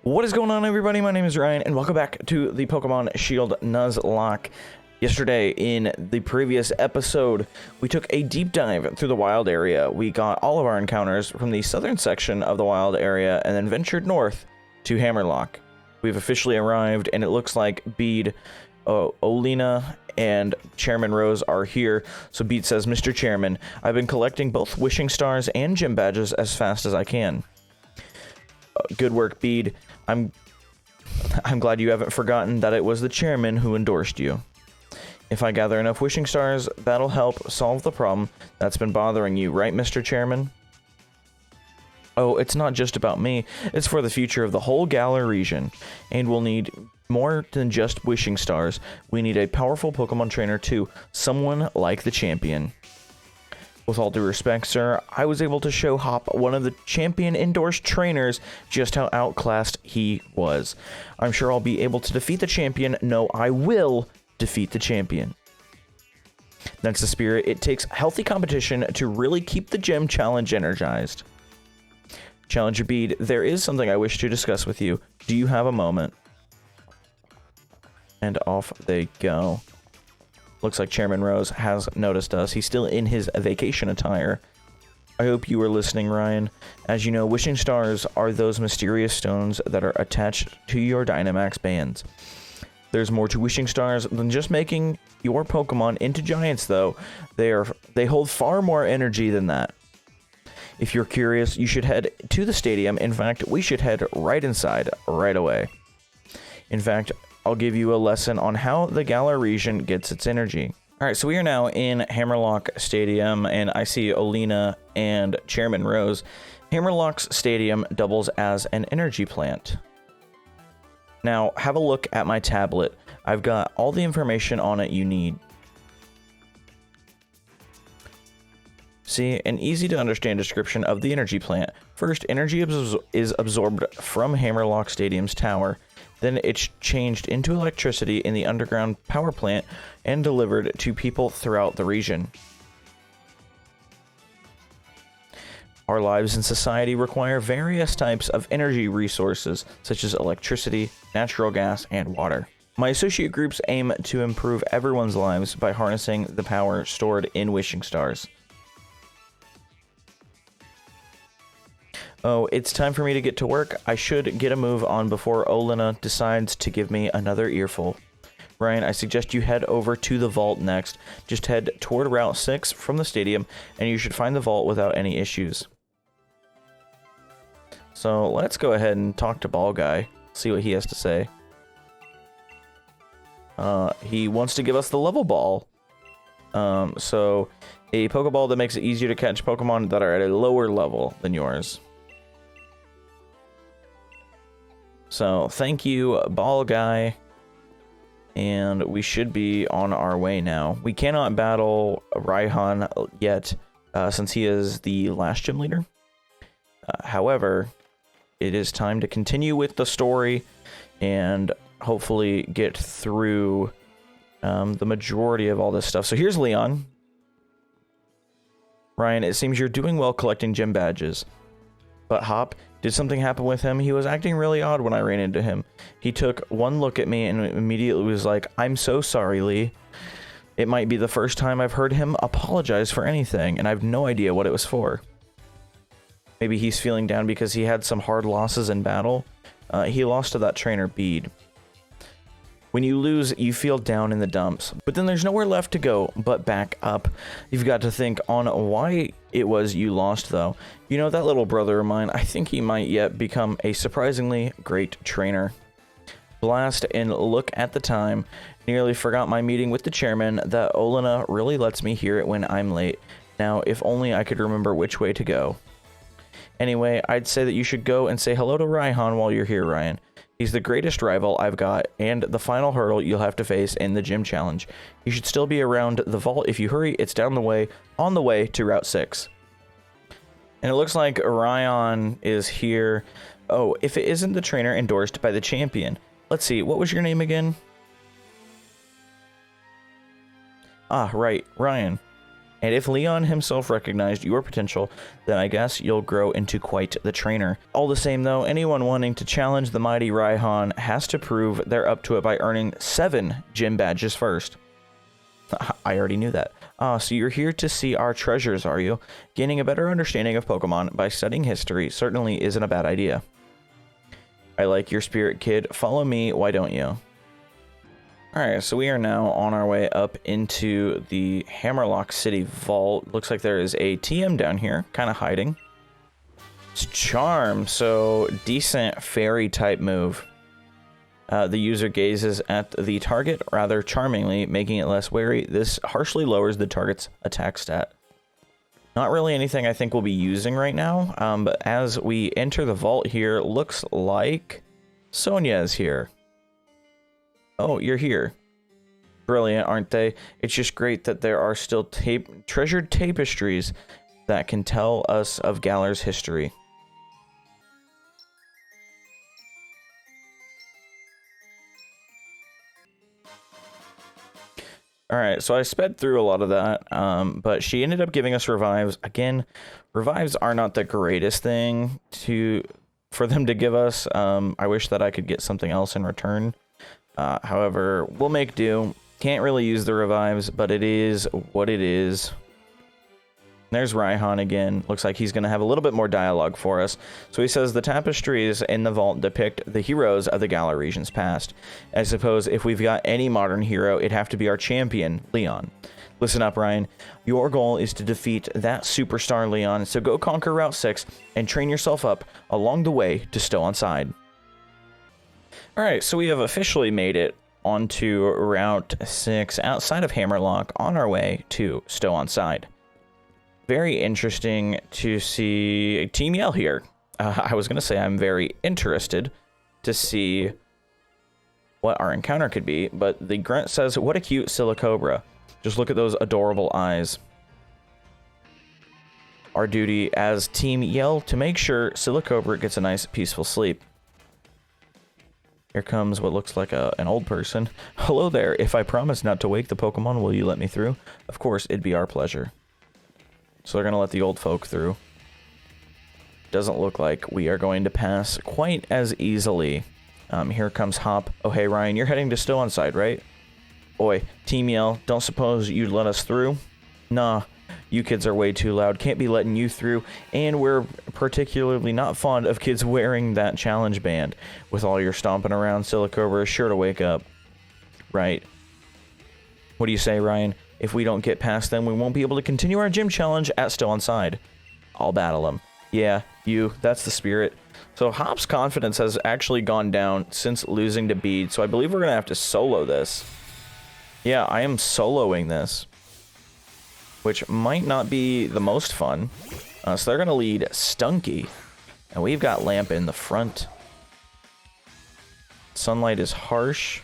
What is going on, everybody? My name is Ryan, and welcome back to the Pokemon Shield Nuzlocke. Yesterday, in the previous episode, we took a deep dive through the wild area. We got all of our encounters from the southern section of the wild area, and then ventured north to Hammerlocke. We've officially arrived, and it looks like Bede, Olina, and Chairman Rose are here. So Bede says, Mr. Chairman, I've been collecting both wishing stars and gym badges as fast as I can. Good work, Bede. I'm glad you haven't forgotten that it was the chairman who endorsed you. If I gather enough wishing stars, that'll help solve the problem that's been bothering you, right, Mr. Chairman? Oh, it's not just about me. It's for the future of the whole Galar region. And we'll need more than just wishing stars. We need a powerful Pokemon trainer too. Someone like the champion. With all due respect, sir, I was able to show Hop, one of the champion-endorsed trainers, just how outclassed he was. I'm sure I'll be able to defeat the champion. No, I will defeat the champion. That's the spirit. It takes healthy competition to really keep the gym challenge energized. Challenger Bede, there is something I wish to discuss with you. Do you have a moment? And off they go. Looks like Chairman Rose has noticed us. He's still in his vacation attire. I hope you were listening, Ryan. As you know, wishing stars are those mysterious stones that are attached to your Dynamax bands. There's more to wishing stars than just making your Pokemon into giants, though. They hold far more energy than that. If you're curious, you should head to the stadium. In fact, we should head right inside right away. In fact, I'll give you a lesson on how the Galar region gets its energy. Alright, so we are now in Hammerlocke Stadium, and I see Olina and Chairman Rose. Hammerlocke's stadium doubles as an energy plant. Now, have a look at my tablet. I've got all the information on it you need. See, an easy to understand description of the energy plant. First, energy is absorbed from Hammerlocke Stadium's tower. Then it's changed into electricity in the underground power plant and delivered to people throughout the region. Our lives in society require various types of energy resources, such as electricity, natural gas, and water. My associate groups aim to improve everyone's lives by harnessing the power stored in wishing stars. Oh, it's time for me to get to work. I should get a move on before Olina decides to give me another earful. Ryan, I suggest you head over to the vault next. Just head toward Route 6 from the stadium, and you should find the vault without any issues. So, let's go ahead and talk to Ball Guy. See what he has to say. He wants to give us the level ball. So, a Pokeball that makes it easier to catch Pokemon that are at a lower level than yours. So, thank you, Ball Guy, and we should be on our way now. We cannot battle Raihan yet, since he is the last gym leader. However, it is time to continue with the story, and hopefully get through the majority of all this stuff. So here's Leon. Ryan, it seems you're doing well collecting gym badges. But Hop, did something happen with him? He was acting really odd when I ran into him. He took one look at me and immediately was like, I'm so sorry, Lee. It might be the first time I've heard him apologize for anything, and I have no idea what it was for. Maybe he's feeling down because he had some hard losses in battle. He lost to that trainer, Bede. When you lose, you feel down in the dumps. But then there's nowhere left to go but back up. You've got to think on why it was you lost, though. You know, that little brother of mine, I think he might yet become a surprisingly great trainer. Blast and look at the time. Nearly forgot my meeting with the chairman. That Olina really lets me hear it when I'm late. Now, if only I could remember which way to go. Anyway, I'd say that you should go and say hello to Raihan while you're here, Ryan. He's the greatest rival I've got, and the final hurdle you'll have to face in the gym challenge. You should still be around the vault if you hurry. It's down the way, on the way to Route 6. And it looks like Ryan is here. Oh, if it isn't the trainer endorsed by the champion. Let's see, what was your name again? Ah, right, Ryan. And if Leon himself recognized your potential, then I guess you'll grow into quite the trainer. All the same though, anyone wanting to challenge the mighty Raihan has to prove they're up to it by earning 7 gym badges first. I already knew that. So you're here to see our treasures, are you? Gaining a better understanding of Pokemon by studying history certainly isn't a bad idea. I like your spirit, kid. Follow me, why don't you? Alright, so we are now on our way up into the Hammerlocke City Vault. Looks like there is a TM down here, kind of hiding. It's Charm, so decent fairy type move. The user gazes at the target rather charmingly, making it less wary. This harshly lowers the target's attack stat. Not really anything I think we'll be using right now, but as we enter the vault here, looks like Sonia is here. Oh, you're here. Brilliant, aren't they? It's just great that there are still treasured tapestries that can tell us of Galar's history. Alright, so I sped through a lot of that, but she ended up giving us revives. Again, revives are not the greatest thing for them to give us. I wish that I could get something else in return. However, we'll make do. Can't really use the revives, but it is what it is. There's Raihan again. Looks like he's going to have a little bit more dialogue for us. So he says, the tapestries in the vault depict the heroes of the Galar region's past. I suppose if we've got any modern hero, it'd have to be our champion, Leon. Listen up, Ryan. Your goal is to defeat that superstar Leon, so go conquer Route 6 and train yourself up along the way to Stow-On-Side. Alright, so we have officially made it onto Route 6 outside of Hammerlocke on our way to Stow-On-Side. Very interesting to see Team Yell here. I was going to say I'm very interested to see what our encounter could be, but the grunt says, what a cute Silicobra. Just look at those adorable eyes. Our duty as Team Yell to make sure Silicobra gets a nice peaceful sleep. Here comes what looks like an old person. Hello there. If I promise not to wake the Pokemon, will you let me through? Of course, it'd be our pleasure. So they're going to let the old folk through. Doesn't look like we are going to pass quite as easily. Here comes Hop. Oh, hey, Ryan, you're heading to Stow-On-Side, right? Oi, Team Yell, don't suppose you'd let us through? Nah, you kids are way too loud. Can't be letting you through. And we're particularly not fond of kids wearing that challenge band. With all your stomping around, Silicobra is sure to wake up. Right. What do you say, Ryan? If we don't get past them, we won't be able to continue our gym challenge at Stow-On-Side. I'll battle them. Yeah, that's the spirit. So Hop's confidence has actually gone down since losing to Bede, so I believe we're going to have to solo this. Yeah, I am soloing this, which might not be the most fun. So they're going to lead Stunky, and we've got Lamp in the front. Sunlight is harsh.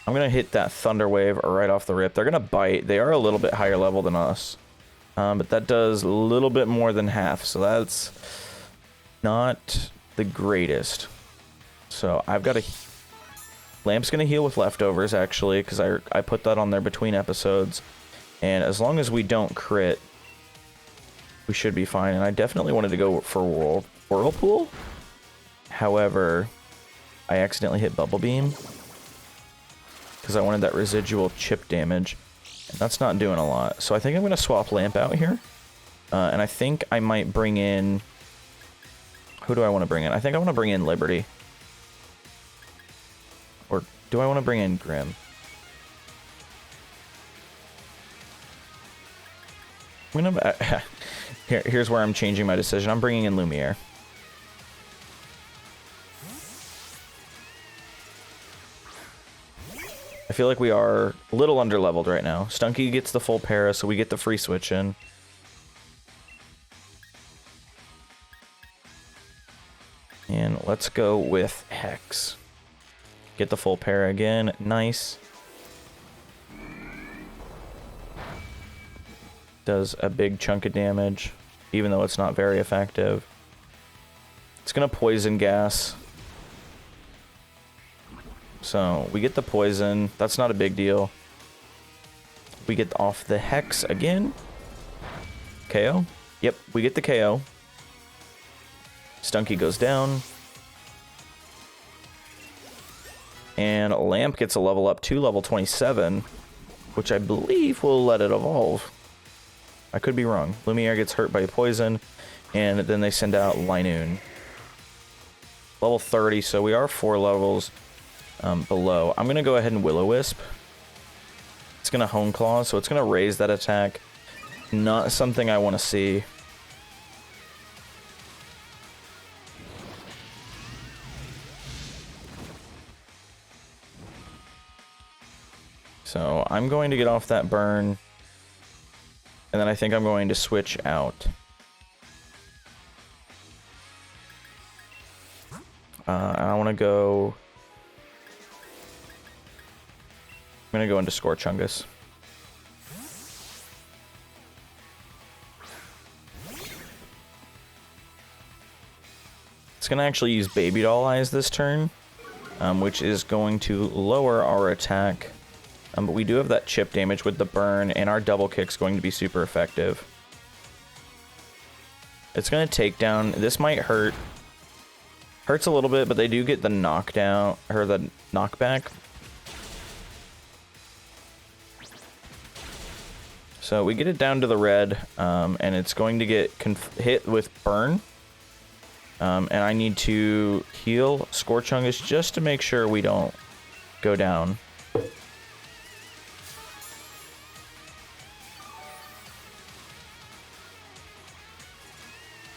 I'm going to hit that Thunder Wave right off the rip. They're going to bite. They are a little bit higher level than us. But that does a little bit more than half. So that's not the greatest. So I've got a... Lamp's going to heal with leftovers, actually, because I put that on there between episodes. And as long as we don't crit, we should be fine. And I definitely wanted to go for Whirlpool. However, I accidentally hit Bubble Beam, because I wanted that residual chip damage, and that's not doing a lot. So I think I'm going to swap Lamp out here, and I think I might bring in... Who do I want to bring in? I think I want to bring in Liberty. Or do I want to bring in Grim? I'm gonna... Here's where I'm changing my decision. I'm bringing in Lumiere. I feel like we are a little under-leveled right now. Stunky gets the full para, so we get the free switch in. And let's go with Hex. Get the full para again. Nice. Does a big chunk of damage, even though it's not very effective. It's going to poison gas. So we get the poison. That's not a big deal. We get off the Hex again. KO? Yep, we get the KO. Stunky goes down. And Lamp gets a level up to level 27, which I believe will let it evolve. I could be wrong. Lumiere gets hurt by poison, and then they send out Linoon. Level 30, so we are 4 levels below. I'm going to go ahead and Will-O-Wisp. It's going to Hone Claw, so it's going to raise that attack. Not something I want to see. So I'm going to get off that burn. And then I think I'm going to switch out. I want to go... I'm going to go into Scorchungus. It's going to actually use Baby Doll Eyes this turn, which is going to lower our attack. But we do have that chip damage with the burn, and our double kick's going to be super effective. It's going to take down. This might hurt. Hurts a little bit, but they do get the knockdown, or the knockback. So we get it down to the red, and it's going to get hit with burn. And I need to heal Scorchungus just to make sure we don't go down.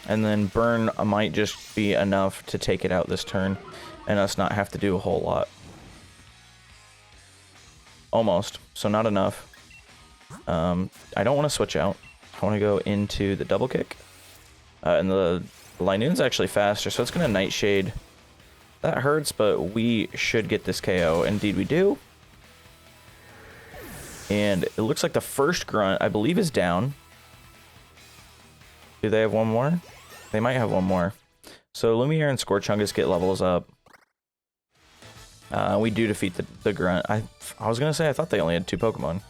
And then burn might just be enough to take it out this turn, and us not have to do a whole lot. Almost, so not enough. I don't want to switch out. I want to go into the double kick. And the Linoon's actually faster, so it's going to Nightshade. That hurts, but we should get this KO. Indeed we do. And it looks like the first grunt, I believe, is down. Do they have one more? They might have one more. So Lumiere and Scorchungus get levels up. We do defeat the grunt. I was going to say, I thought they only had 2 Pokemon.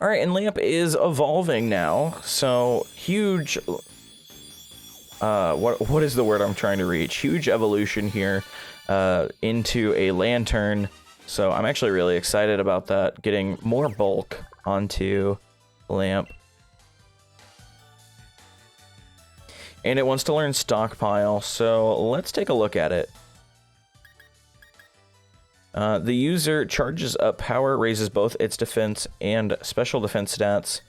Alright, and Lamp is evolving now. So, huge... what is the word I'm trying to reach? Huge evolution here into a Lantern. So I'm actually really excited about that. Getting more bulk onto Lamp. And it wants to learn Stockpile, so let's take a look at it. The user charges up power, raises both its defense and special defense stats.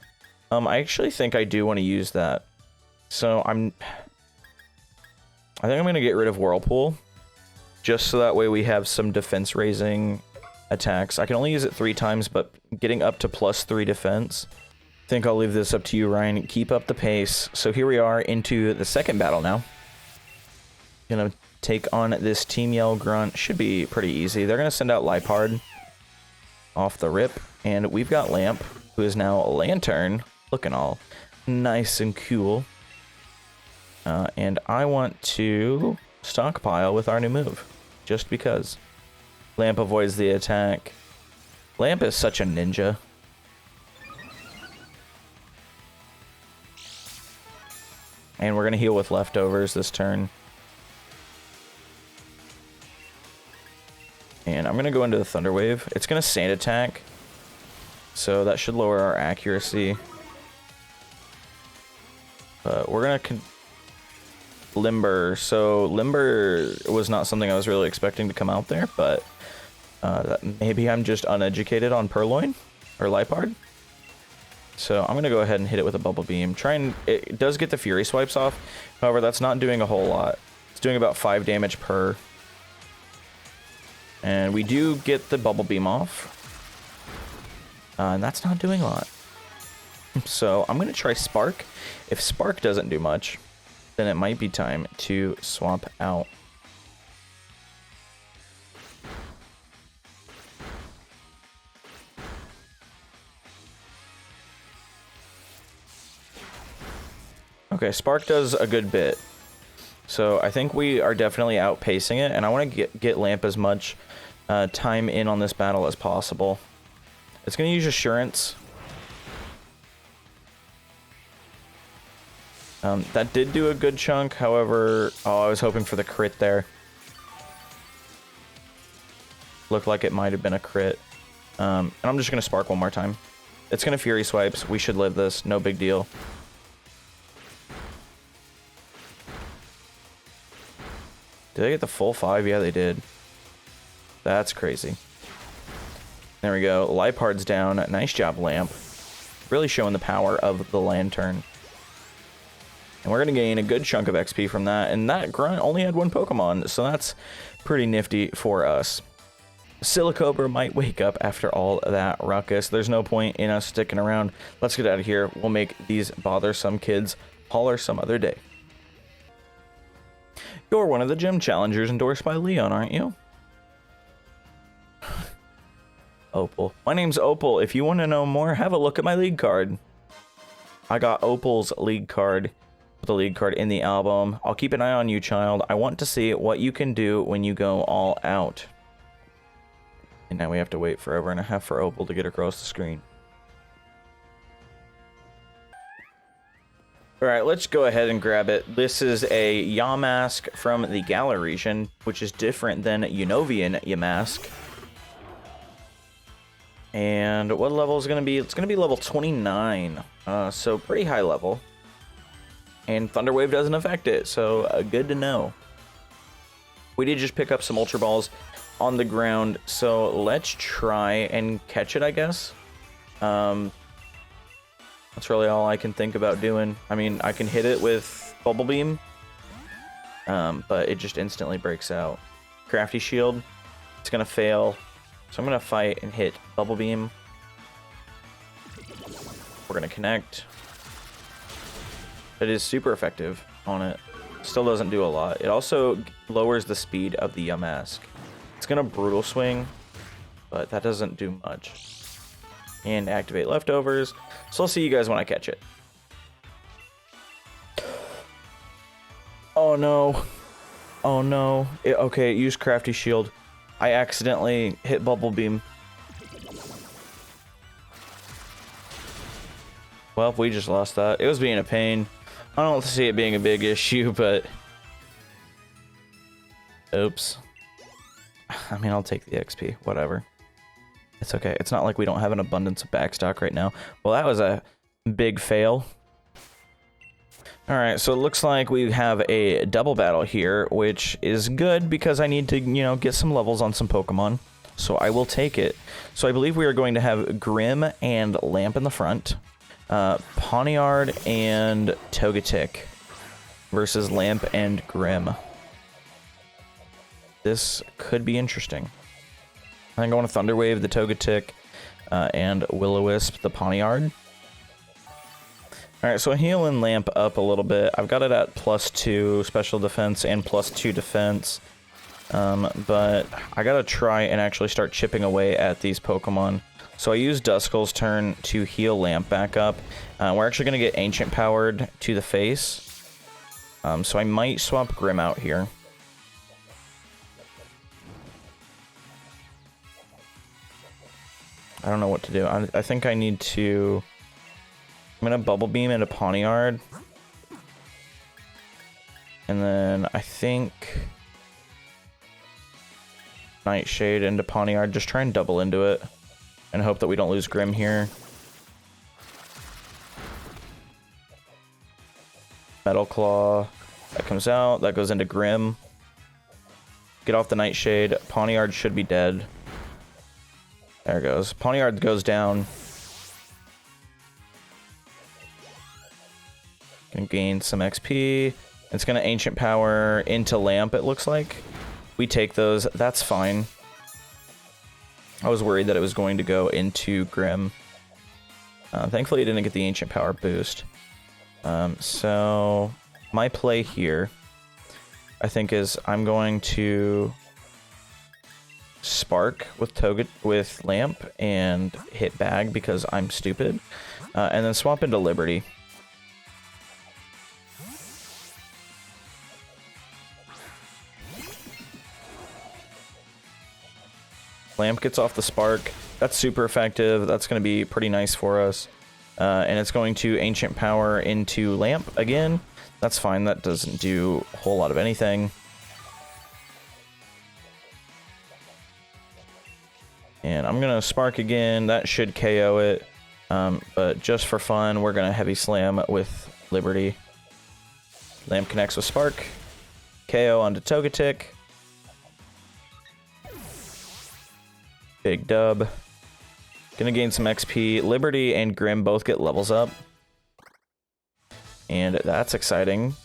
I actually think I do want to use that. So I think I'm going to get rid of Whirlpool, just so that way we have some defense raising attacks. I can only use it 3 times, but getting up to +3 defense. I think I'll leave this up to you, Ryan. Keep up the pace. So here we are into the second battle now. Gonna take on this Team Yell Grunt. Should be pretty easy. They're gonna send out Lipard off the rip, and we've got Lamp, who is now a Lantern, looking all nice and cool. And I want to Stockpile with our new move, just because. Lamp avoids the attack. Lamp is such a ninja. And we're going to heal with leftovers this turn. And I'm going to go into the Thunder Wave. It's going to Sand Attack, so that should lower our accuracy. But we're going to Limber. So Limber was not something I was really expecting to come out there, but maybe I'm just uneducated on Purloin or Lipard. So I'm going to go ahead and hit it with a Bubble Beam. It does get the Fury Swipes off. However, that's not doing a whole lot. It's doing about 5 damage per. And we do get the Bubble Beam off. And that's not doing a lot. So I'm going to try Spark. If Spark doesn't do much, then it might be time to swap out. Okay, Spark does a good bit. So I think we are definitely outpacing it, and I want to get Lamp as much time in on this battle as possible. It's going to use Assurance. That did do a good chunk, however... Oh, I was hoping for the crit there. Looked like it might have been a crit. And I'm just going to Spark one more time. It's going to Fury Swipes. We should live this. No big deal. Did they get the full 5? Yeah, they did. That's crazy. There we go. Lipard's down. Nice job, Lamp. Really showing the power of the Lantern. And we're going to gain a good chunk of XP from that. And that grunt only had one Pokemon, so that's pretty nifty for us. Silicobra might wake up after all that ruckus. There's no point in us sticking around. Let's get out of here. We'll make these bothersome kids holler some other day. You're one of the gym challengers endorsed by Leon, aren't you? Opal. My name's Opal. If you want to know more, have a look at my league card. I got Opal's league card. Put the league card in the album. I'll keep an eye on you, child. I want to see what you can do when you go all out. And now we have to wait forever and a half for Opal to get across the screen. Alright, let's go ahead and grab it. This is a Yamask from the Galar region, which is different than Unovian Yamask. And what level is it going to be? It's going to be level 29. So pretty high level. And Thunder Wave doesn't affect it, so good to know. We did just pick up some Ultra Balls on the ground, so let's try and catch it, I guess. That's really all I can think about doing. I mean, I can hit it with Bubble Beam, but it just instantly breaks out. Crafty Shield, it's going to fail, so I'm going to fight and hit Bubble Beam. We're going to connect. It is super effective on it. Still doesn't do a lot. It also lowers the speed of the Yamask. It's going to Brutal Swing, but that doesn't do much. And activate Leftovers. So I'll see you guys when I catch it. Oh no. Oh no. Okay, use Crafty Shield. I accidentally hit Bubble Beam. Well, we just lost that. It was being a pain. I don't see it being a big issue, but... Oops. I mean, I'll take the XP. Whatever. It's okay. It's not like we don't have an abundance of backstock right now. Well, that was a big fail. Alright, so it looks like we have a double battle here, which is good because I need to, you know, get some levels on some Pokemon. So I will take it. So I believe we are going to have Grim and Lamp in the front. Pawniard and Togetic versus Lamp and Grim. This could be interesting. I'm going to Thunder Wave the Togetic and Will-O-Wisp the Pawniard. Alright, so healing Lamp up a little bit. I've got it at +2 special defense and +2 defense. But I gotta try and actually start chipping away at these Pokemon. So I used Duskull's turn to heal Lamp back up. We're actually going to get Ancient Powered to the face. So I might swap Grim out here. I don't know what to do. I think I need to... I'm going to Bubble Beam into Pawniard. And then I think... Nightshade into Pawniard. Just try and double into it. And hope that we don't lose Grim here. Metal Claw. That comes out. That goes into Grim. Get off the Nightshade. Pawniard should be dead. There it goes. Pawniard goes down. Gonna gain some XP. It's gonna Ancient Power into Lamp, it looks like. We take those. That's fine. I was worried that it was going to go into Grim. Thankfully, it didn't get the Ancient Power boost. So, my play here, I think, is I'm going to Spark with Lamp and hit Bag because I'm stupid, and then swap into Liberty. Lamp gets off the Spark. That's super effective. That's going to be pretty nice for us. And it's going to Ancient Power into Lamp again. That's fine. That doesn't do a whole lot of anything. And I'm going to Spark again. That should KO it. But just for fun, we're going to Heavy Slam with Liberty. Lamp connects with Spark. KO onto Togetic. Big dub. Gonna gain some XP. Liberty and Grim both get levels up. And that's exciting.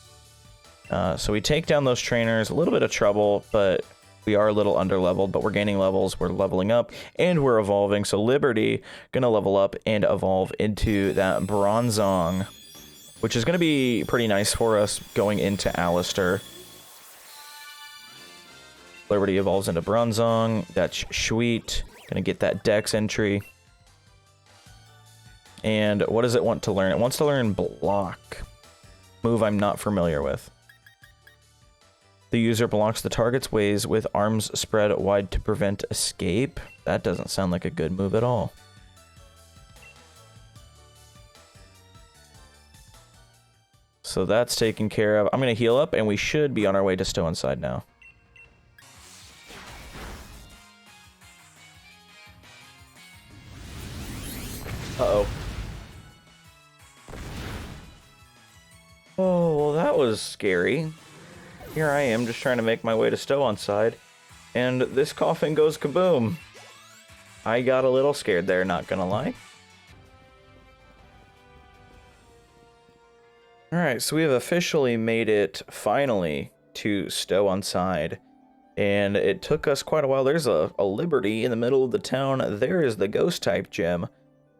So we take down those trainers. A little bit of trouble, but we are a little under-leveled, but we're gaining levels. We're leveling up, and we're evolving. So Liberty gonna level up and evolve into that Bronzong, which is gonna be pretty nice for us going into Allister. Liberty evolves into Bronzong. That's sweet. Gonna get that Dex entry. And what does it want to learn? It wants to learn Block. Move I'm not familiar with. The user blocks the target's ways with arms spread wide to prevent escape. That doesn't sound like a good move at all. So that's taken care of. I'm going to heal up, and we should be on our way to Stow-On-Side now. Uh-oh. Oh, well, that was scary. Here I am, just trying to make my way to Stow-On-Side, and this coffin goes kaboom. I got a little scared there, not gonna lie. Alright, so we have officially made it, finally, to Stow-On-Side. And it took us quite a while. There's a Liberty in the middle of the town. There is the Ghost-type gym,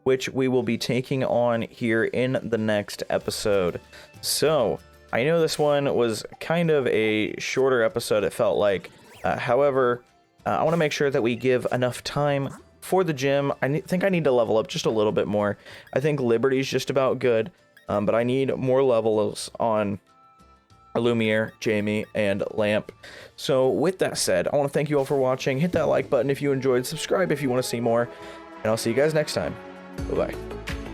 which we will be taking on here in the next episode. So, I know this one was kind of a shorter episode, it felt like. However, I want to make sure that we give enough time for the gym. I think I need to level up just a little bit more. I think Liberty's just about good, but I need more levels on Lumiere, Jamie, and Lamp. So with that said, I want to thank you all for watching. Hit that like button if you enjoyed, subscribe if you want to see more, and I'll see you guys next time. Bye-bye.